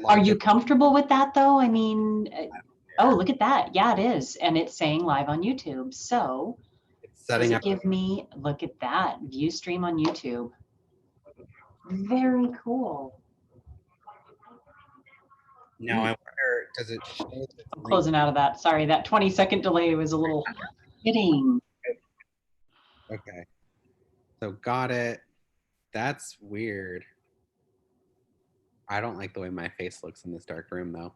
Are you comfortable with that though? I mean, oh, look at that. Yeah, it is. And it's saying live on YouTube. So It's setting does it up. give me, look at that, view stream on YouTube. Very cool. Now I wonder, does it show this I'm link? closing out of that. Sorry, that 20-second delay was a little hitting. Okay. So got it. That's weird. I don't like the way my face looks in this dark room though.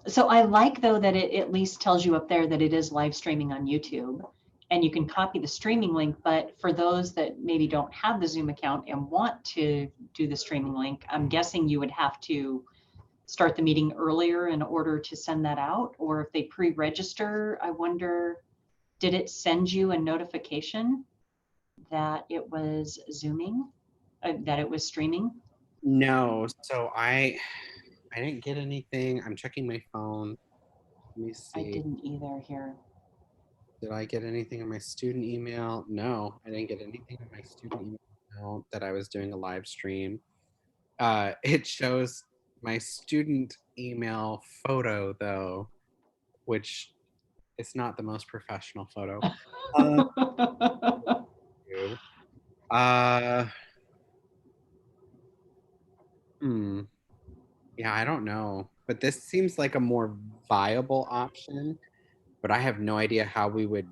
So I like though that it at least tells you up there that it is live streaming on YouTube and you can copy the streaming link. But for those that maybe don't have the Zoom account and want to do the streaming link, I'm guessing you would have to start the meeting earlier in order to send that out. Or if they pre-register, I wonder, did it send you a notification that it was Zooming, that it was streaming? No, so I didn't get anything. I'm checking my phone. Let me see. I didn't either here. Did I get anything in my student email? No, I didn't get anything in my student email that I was doing a live stream. It shows my student email photo though, which is not the most professional photo. Yeah, I don't know, but this seems like a more viable option, but I have no idea how we would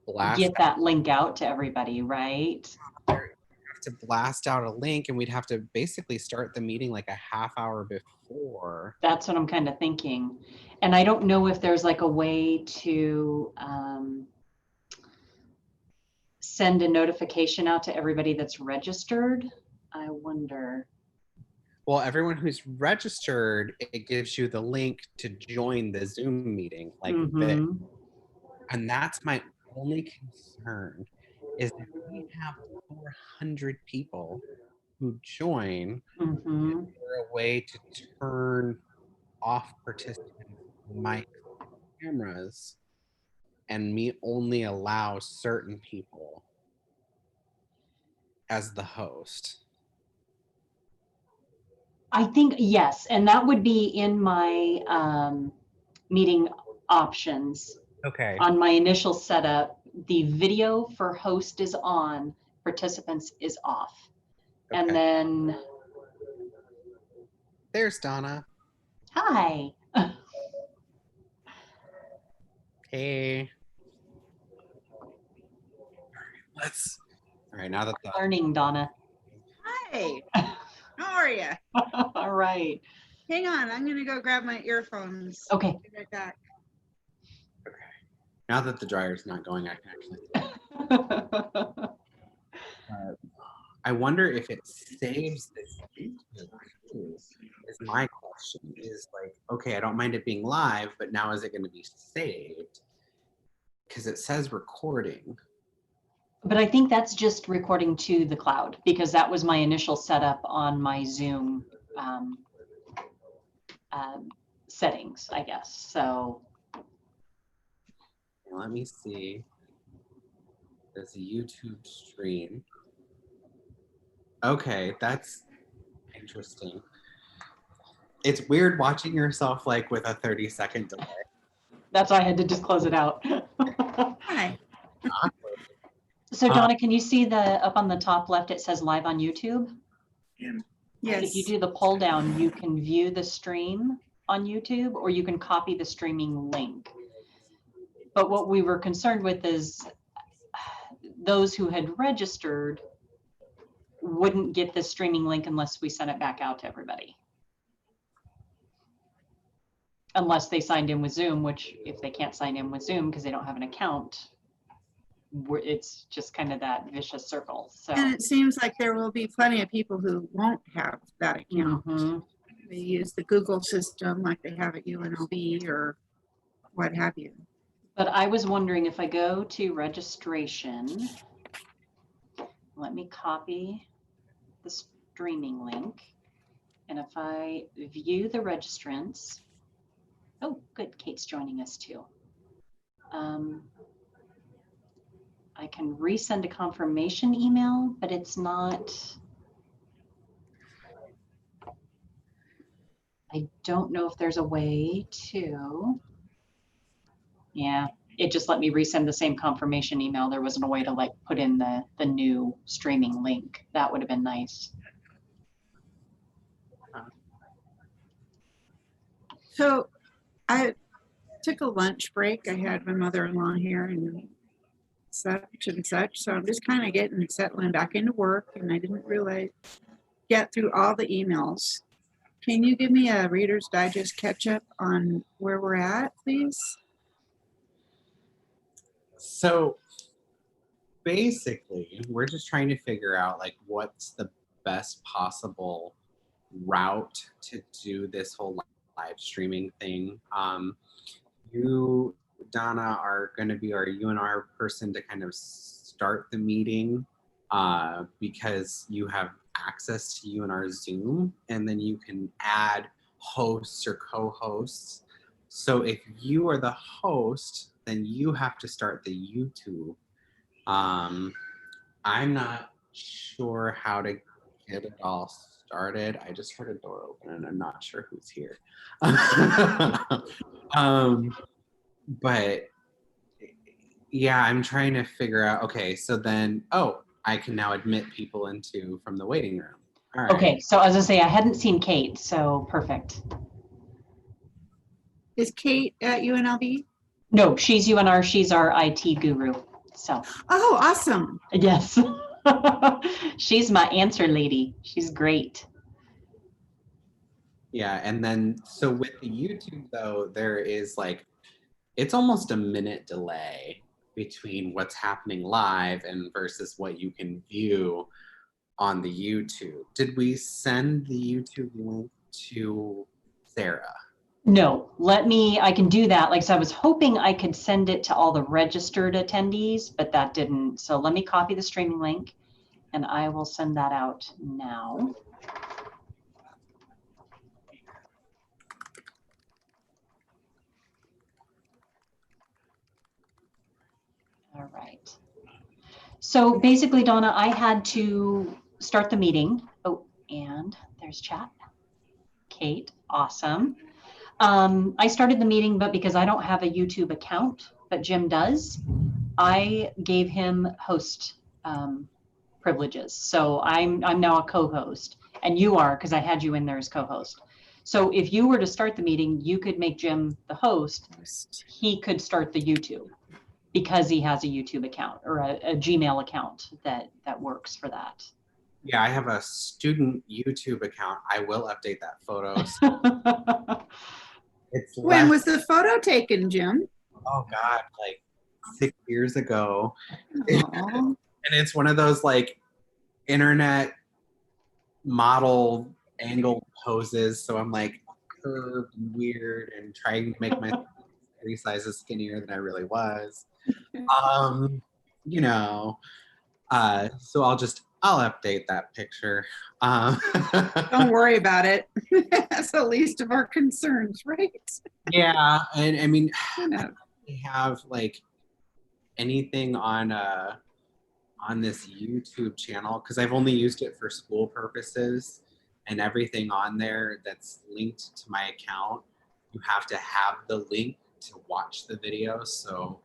blast Get that link out to everybody, right? We'd have to blast out a link and we'd have to basically start the meeting like a half hour before. That's what I'm kind of thinking. And I don't know if there's like a way to send a notification out to everybody that's registered. I wonder. Well, everyone who's registered, it gives you the link to join the Zoom meeting like this. And that's my only concern is that we have 400 people who join. Is there a way to turn off participants' mic cameras and me only allow certain people as the host? I think yes, and that would be in my meeting options. Okay. On my initial setup, the video for host is on, participants is off. Okay. And then there's Donna. Hi. Hey. All right, now that the learning, Donna. Hi. How are you? All right. Hang on, I'm gonna go grab my earphones. Okay. Be right back. Okay. Now that the dryer's not going, I can actually. I wonder if it saves this. Is my question. Is like, okay, I don't mind it being live, but now is it going to be saved? Because it says recording. But I think that's just recording to the cloud because that was my initial setup on my Zoom settings, I guess. So let me see. There's a YouTube stream. Okay, that's interesting. It's weird watching yourself like with a 30-second delay. That's why I had to just close it out. Hi. So Donna, can you see up on the top left, it says live on YouTube? Yes. If you do the pull down, you can view the stream on YouTube or you can copy the streaming link. But what we were concerned with is those who had registered wouldn't get the streaming link unless we sent it back out to everybody. Unless they signed in with Zoom, which if they can't sign in with Zoom because they don't have an account, it's just kind of that vicious circle. So. And it seems like there will be plenty of people who won't have that account. They use the Google system like they have at UNLV or what have you. But I was wondering if I go to registration, let me copy the streaming link. And if I view the registrants, oh, good, Kate's joining us too. I can resend a confirmation email, but it's not. I don't know if there's a way to, yeah, it just let me resend the same confirmation email. There wasn't a way to like put in the new streaming link. That would have been nice. So I took a lunch break. I had my mother-in-law here and such and such. So I'm just kind of getting settling back into work, and I didn't really get through all the emails. Can you give me a Reader's Digest catch up on where we're at, please? So basically, we're just trying to figure out like what's the best possible route to do this whole live streaming thing. You, Donna, are going to be our UNR person to kind of start the meeting because you have access to UNR Zoom, and then you can add hosts or co-hosts. So if you are the host, then you have to start the YouTube. I'm not sure how to get it all started. I just heard a door open and I'm not sure who's here. But yeah, I'm trying to figure out, okay, so then, oh, I can now admit people into from the waiting room. All right. Okay, so as I say, I hadn't seen Kate, so perfect. Is Kate at UNLV? No, she's UNR, she's our IT guru, so. Oh, awesome. Yes. She's my answer lady. She's great. Yeah, and then, so with the YouTube though, there is like, it's almost a minute delay between what's happening live and versus what you can view on the YouTube. Did we send the YouTube link to Sarah? No, I can do that. Like, so I was hoping I could send it to all the registered attendees, but that didn't. So let me copy the streaming link and I will send that out now. All right. So basically, Donna, I had to start the meeting. Oh, and there's chat. Kate, awesome. I started the meeting, but because I don't have a YouTube account, but Jim does, I gave him host privileges. So I'm now a co-host, and you are, because I had you in there as co-host. So if you were to start the meeting, you could make Jim the host. He could start the YouTube because he has a YouTube account or a Gmail account that works for that. Yeah, I have a student YouTube account. I will update that photo. When was the photo taken, Jim? Oh God, like 6 years ago. Aww. And it's one of those like internet model angle poses. So I'm like curved and weird and trying to make myself 3 sizes skinnier than I really was. You know, so I'll update that picture. Don't worry about it. That's the least of our concerns, right? Yeah, and I mean, You know. we have like anything on this YouTube channel because I've only used it for school purposes, and everything on there that's linked to my account, you have to have the link to watch the video. So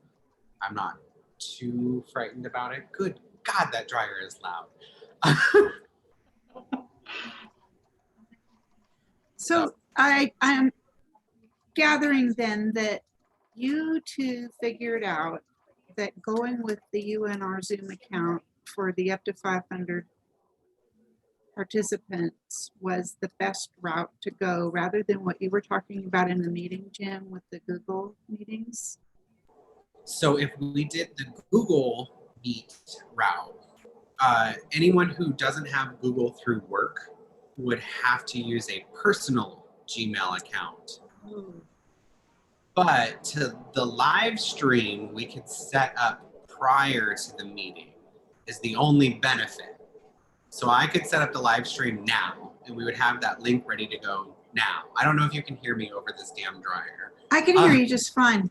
I'm not too frightened about it. Good God, that dryer is loud. So I'm gathering then that you two figured out that going with the UNR Zoom account for the up to 500 participants was the best route to go rather than what you were talking about in the meeting, Jim, with the Google meetings. So if we did the Google Meet route, anyone who doesn't have Google through work would have to use a personal Gmail account. Ooh. But to the live stream, we could set up prior to the meeting is the only benefit. So I could set up the live stream now, and we would have that link ready to go now. I don't know if you can hear me over this damn dryer. I can hear you just fine.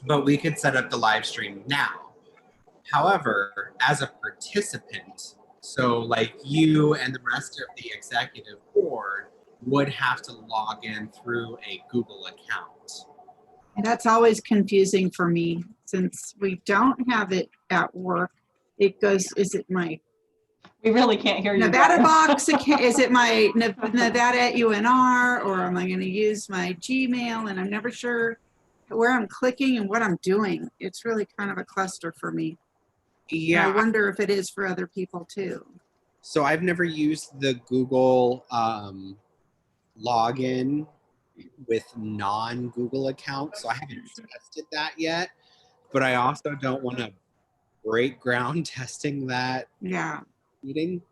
But we could set up the live stream now. However, as a participant, So like you and the rest of the executive board would have to log in through a Google account. And that's always confusing for me since we don't have it at work. It goes, is it my We really can't hear you. Nevada Brian. box account? Is it my Nevada at UNR, or am I going to use my Gmail? And I'm never sure where I'm clicking and what I'm doing. It's really kind of a cluster for me. Yeah. And I wonder if it is for other people too. So I've never used the Google login with non-Google accounts, so I haven't tested that yet. But I also don't want to break ground testing that Yeah. meeting.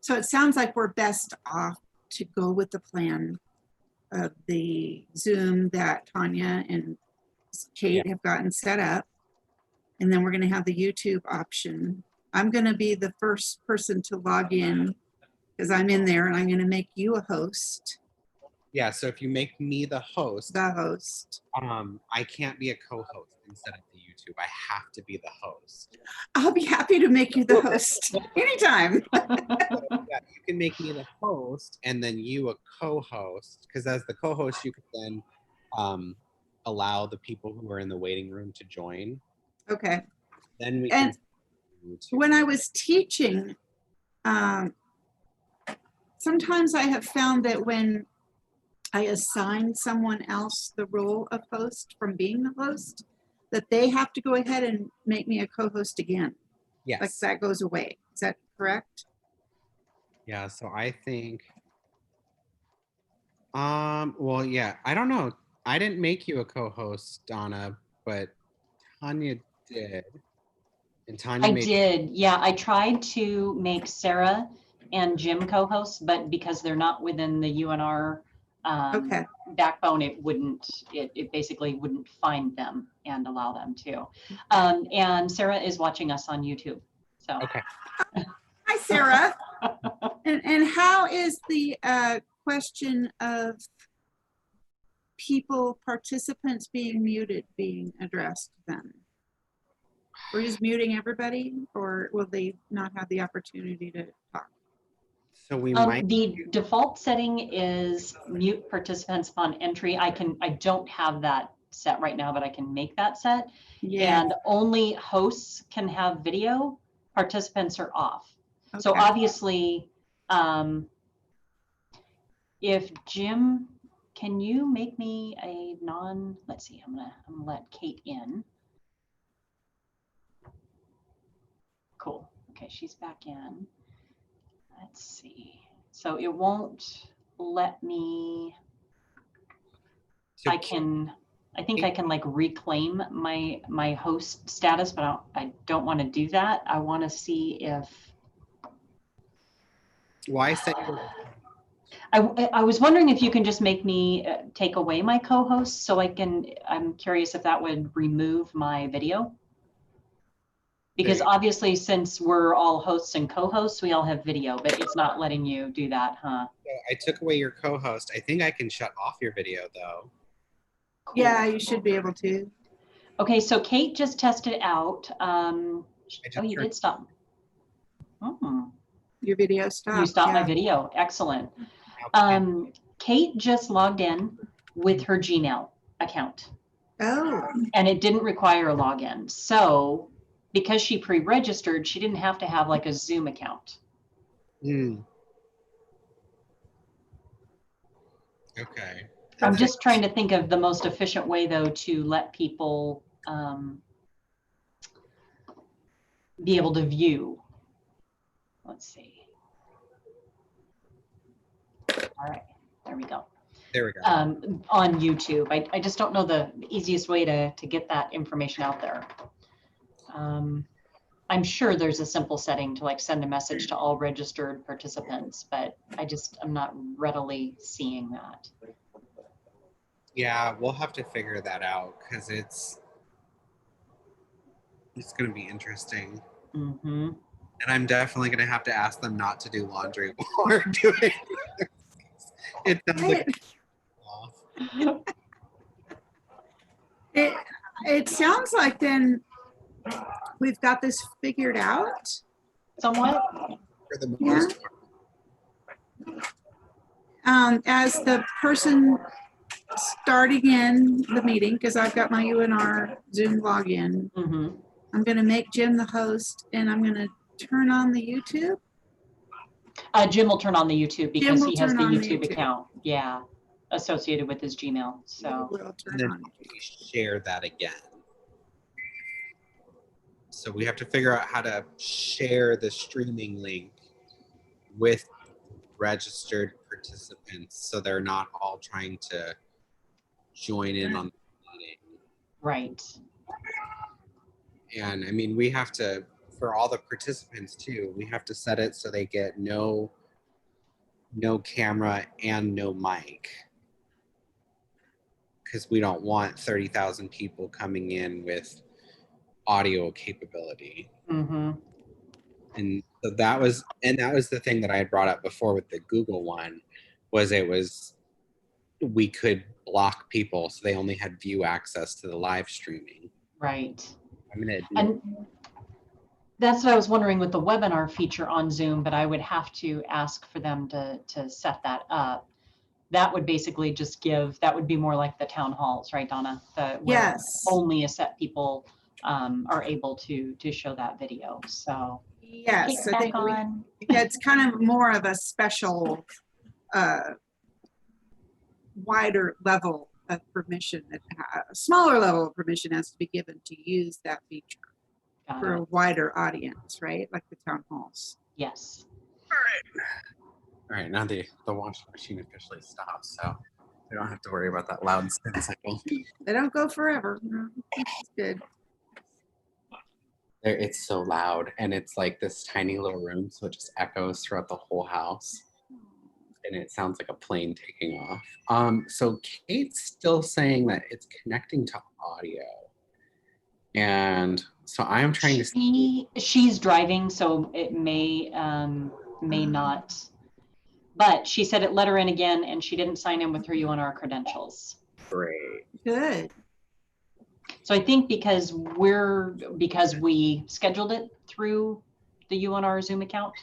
So it sounds like we're best off to go with the plan of the Zoom that Tanya and Kate have gotten set up. And then we're going to have the YouTube option. I'm going to be the first person to log in because I'm in there, and I'm going to make you a host. Yeah, so if you make me the host, I can't be a co-host instead of the YouTube. I have to be the host. I'll be happy to make you the host anytime. Yeah, you can make me the host and then you a co-host, because as the co-host, you could then allow the people who are in the waiting room to join. Okay. Then we And can. when I was teaching, sometimes I have found that when I assign someone else the role of host from being the host, that they have to go ahead and make me a co-host again. Yes. Like that goes away. Is that correct? Yeah, so I think, well, yeah, I don't know. I didn't make you a co-host, Donna, but Tanya did. And Tanya did. Yeah, I tried to make Sarah and Jim co-hosts, but because they're not within the UNR Okay. backbone, it basically wouldn't find them and allow them to. And Sarah is watching us on YouTube. So. Okay. Hi, Sarah. And how is the question of participants being muted being addressed then? We're just muting everybody, or will they not have the opportunity to talk? So we might. The default setting is mute participants upon entry. I don't have that set right now, but I can make that set. Yeah. And only hosts can have video. Participants are off. Okay. So obviously, if Jim, can you make me a let's see, I'm gonna let Kate in. Cool. Okay, she's back in. Let's see. So it won't let me. So I think I can like reclaim my host status, but I don't want to do that. I want to see if. Why send you? I was wondering if you can just make me take away my co-host so I'm curious if that would remove my video. Because obviously, since we're all hosts and co-hosts, we all have video, but it's not letting you do that, huh? So I took away your co-host. I think I can shut off your video, though. Cool. Yeah, you should be able to. Okay, so Kate just tested out. Oh, you did stop. Oh. Your video stopped. You stopped my video. Excellent. Kate just logged in with her Gmail account. Oh. And it didn't require a login. So because she pre-registered, she didn't have to have like a Zoom account. Okay. I'm just trying to think of the most efficient way, though, to let people be able to view. Let's see. All right, there we go. There we go. On YouTube. I just don't know the easiest way to get that information out there. I'm sure there's a simple setting to like send a message to all registered participants, but I'm not readily seeing that. Yeah, we'll have to figure that out because it's going to be interesting. Mm-hmm. And I'm definitely going to have to ask them not to do laundry while we're doing it. It sounds like then we've got this figured out. Somewhat. for the Yeah. most part. As the person starting in the meeting, because I've got my UNR Zoom login, Mhm. I'm going to make Jim the host, and I'm going to turn on the YouTube. Jim will turn on the YouTube Jim because will he has turn the on the YouTube YouTube. account. Yeah, associated with his Gmail. So We'll And turn then on we share that again. So we have to figure out how to share the streaming link with registered participants so they're not all trying to join in on the meeting. right. And I mean, we have to, for all the participants too, we have to set it so they get no camera and no mic. Because we don't want 30,000 people coming in with audio capability. Mm-hmm. And so that was the thing that I had brought up before with the Google one, was we could block people so they only had view access to the live streaming. Right. I'm gonna do And that's what I was wondering with the webinar feature on Zoom, but I would have to ask for them to set that up. That would basically just that would be more like the town halls, right, Donna? Where Yes. only a set people are able to show that video. So Yes, Kate's I back think on. it's kind of more of a special, wider level of permission. A smaller level of permission has to be given to use that feature Got for it. a wider audience, right? Like the town halls. Yes. all right, now the washing machine officially stops, so we don't have to worry about that loud spin cycle. They don't go forever. No, it's good. It's so loud, and it's like this tiny little room, so it just echoes throughout the whole house, and it sounds like a plane taking off. So Kate's still saying that it's connecting to audio, and so I am trying to. She's driving, so it may not. But she said it let her in again, and she didn't sign in with her UNR credentials. Great. Good. So I think because we scheduled it through the UNR Zoom account,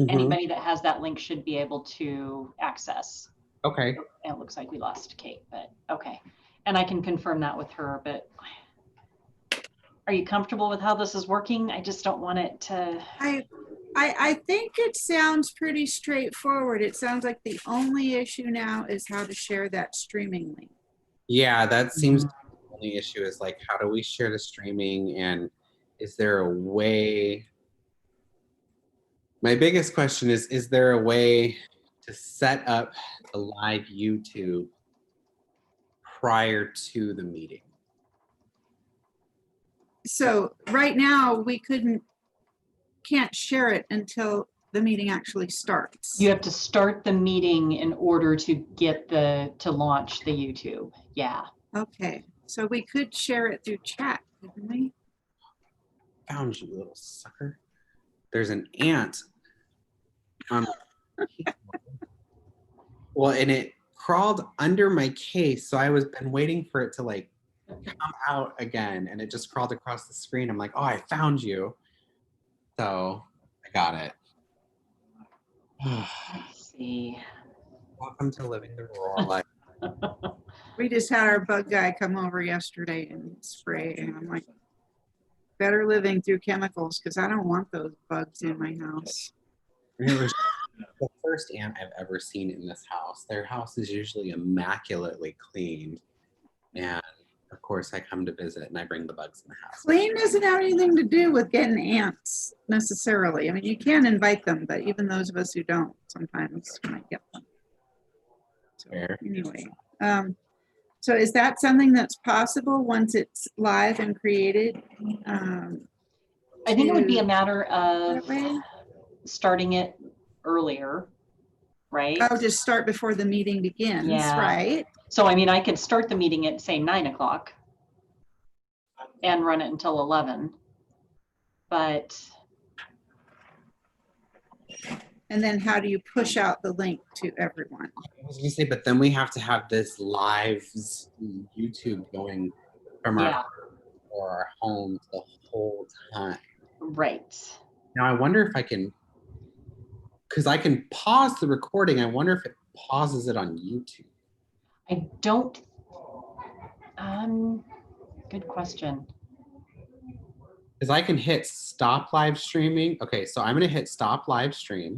anybody that has that link should be able to access. Okay. And it looks like we lost Kate, but okay. And I can confirm that with her, but are you comfortable with how this is working? I just don't want it to. I think it sounds pretty straightforward. It sounds like the only issue now is how to share that streaming link. Yeah, that seems to be the only issue, is like, how do we share the streaming, and is there a way? My biggest question is there a way to set up the live YouTube prior to the meeting? So right now we can't share it until the meeting actually starts. You have to start the meeting in order to get to launch the YouTube. Yeah. Okay, so we could share it through chat, couldn't we? Found you, little sucker. There's an ant. Well, and it crawled under my case, so I was been waiting for it to like come out again, and it just crawled across the screen. I'm like, oh, I found you. So I got it. Let's see. Welcome to living the rural life. We just had our bug guy come over yesterday and spray, and I'm like, better living through chemicals because I don't want those bugs in my house. It was the first ant I've ever seen in this house. Their house is usually immaculately cleaned, and of course I come to visit and I bring the bugs in the house. Clean doesn't have anything to do with getting ants necessarily. I mean, you can invite them, but even those of us who don't sometimes might get them. So anyway, so is that something that's possible once it's live and created? I think it would be a matter of starting it earlier, right? Oh, just start before the meeting begins, Yeah. right? So, I mean, I could start the meeting at, say, 9 o'clock and run it until 11, but. And then how do you push out the link to everyone? I was gonna say, but then we have to have this live YouTube going from our homes the whole time. Right. Now I wonder if I can because I can pause the recording. I wonder if it pauses it on YouTube. I don't, good question. Because I can hit stop live streaming. Okay, so I'm going to hit stop live stream.